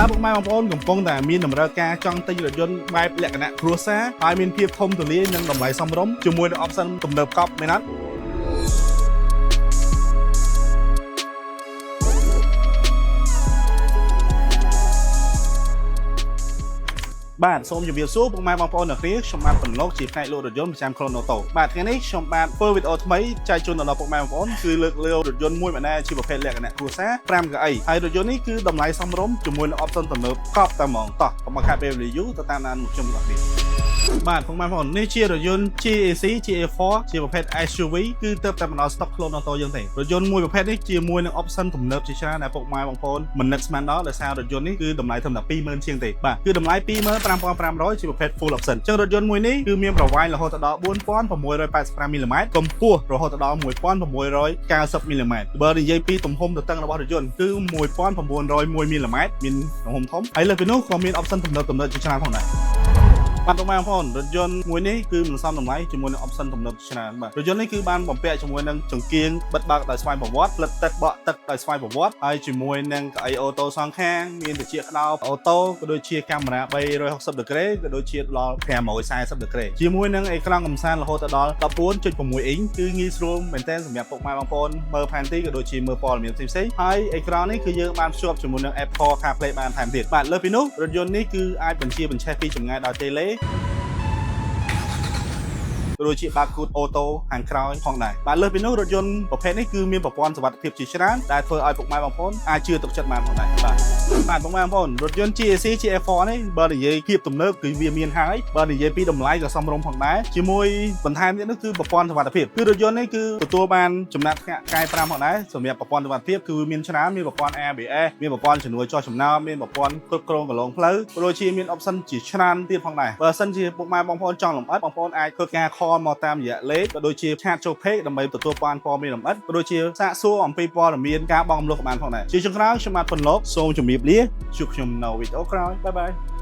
តើពុកម៉ែបងប្អូនកំពុងតែមានតម្រូវការចង់ទិញរថយន្តបែបលក្ខណៈគ្រួសារហើយមានភាពធំទូលាយនិងតម្លៃសមរម្យជាមួយនឹង option ទំនើបកប់មែនអត់បាទសូមជម្រាបសួរពុកម៉ែបងប្អូនអ្នកគ្នាខ្ញុំបាទពន្លកជាផ្នែកលក់រថយន្តប្រចាំ Chronoto បាទថ្ងៃនេះខ្ញុំបាទធ្វើវីដេអូថ្មីចែកជូនដល់ពុកម៉ែបងប្អូនគឺលើកលើរថយន្តមួយម្នាក់ជាប្រភេទលក្ខណៈគ្រួសារ5កៅអីហើយរថយន្តនេះគឺតម្លៃសមរម្យជាមួយនឹង option ទំនើបកប់តែហ្មងតោះកុំមកខាត់ពេល review ទៅតាមដានខ្ញុំបងប្អូនបាទពុកម៉ែបងប្អូននេះជារថយន្ត GAC GA4 ជាប្រភេទ SUV គឺទៅតែមកដល់ stock Chronoto យើងទេរថយន្តមួយប្រភេទនេះជាមួយនឹង option ទំនើបជាច្រើនដែលពុកម៉ែបងប្អូនមិននឹកស្មានដល់ដោយសាររថយន្តនេះគឺតម្លៃត្រឹមតែ 20000 ជាងទេបាទគឺតម្លៃ 25500 ជាប្រភេទ full option អញ្ចឹងរថយន្តមួយនេះគឺមានប្រវែងរហូតដល់ 4685 មីលីម៉ែត្រកម្ពស់រហូតដល់ 1690 មីលីម៉ែត្របើនិយាយពីទំហំទទឹងរបស់រថយន្តគឺ 1901 មីលីម៉ែត្រមានទំហំធំហើយលើពីនោះក៏មាន option ទំនើបជាច្រើនផងដែរបាទបងប្អូនរថយន្តមួយនេះគឺមិនសមតម្លៃជាមួយនឹង option ទំនើបច្រើនបាទរថយន្តនេះគឺបានបំពាក់ជាមួយនឹងចង្កៀងបិទបើកដោយស្វ័យប្រវត្តិផ្លិតទឹកបក់ទឹកដោយស្វ័យប្រវត្តិហើយជាមួយនឹងកៅអីអូតូសងខាងមានត្រចៀកក្តោបអូតូក៏ដូចជាកាមេរ៉ា360ដឺក្រេក៏ដូចជាដល់540ដឺក្រេជាមួយនឹងអេក្រង់កំសាន្តរហូតដល់ 14.6 អ៊ីងគឺងាយស្រួលមែនទែនសម្រាប់ពុកម៉ែបងប្អូនមើលផែនទីក៏ដូចជាមើលព័ត៌មានផ្សេងៗហើយអេក្រង់នេះគឺយើងបានភ្ជាប់ជាមួយនឹង Apple CarPlay បានថែមទៀតបាទលើពីនោះរថយន្តនេះគឺអាចបញ្ឆេះពីចម្ងាយដោយ teleដូចជាបាគូតអូតូខាងក្រោយផងដែរបាទលើពីនោះរថយន្តប្រភេទនេះគឺមានប្រព័ន្ធសុវត្ថិភាពជាច្រើនដែលធ្វើឲ្យពុកម៉ែបងប្អូនអាចជឿទុកចិត្តបានផងដែរបាទពុកម៉ែបងប្អូនរថយន្ត GAC GA4 នេះបើនិយាយភាពទំនើបគឺវាមានហើយបើនិយាយពីតម្លៃក៏សមរម្យផងដែរជាមួយបន្ថែមទៀតនោះគឺប្រព័ន្ធសុវត្ថិភាពគឺរថយន្តនេះគឺទទួលបានចំណាត់ថ្នាក់កែ5ផងដែរសម្រាប់ប្រព័ន្ធសុវត្ថិភាពគឺមានច្រើនមានប្រព័ន្ធ ABS មានប្រព័ន្ធជំនួយចុះចំណោមមានប្រព័ន្ធគ្រប់គ្រងកន្លងផ្លូវក៏ដូចជាមាន option ជាច្រើនទៀតផងដែរបើសិនជាពុកម៉ែបងប្អូនចង់លម្អិតបងប្អូនអាចធ្វើការមកតាមរយៈលេខក៏ដូចជាឆាតចូល page ដើម្បីទទួលបានព័ត៌មានលម្អិតក៏ដូចជាសាកសួរអំពីព័ត៌មានការបង់រំលោះក៏បានផងដែរជាចុងក្រោយខ្ញុំបាទពន្លកសូមជម្រាបលាជួបខ្ញុំនៅវីដេអូក្រោយបាយបាយ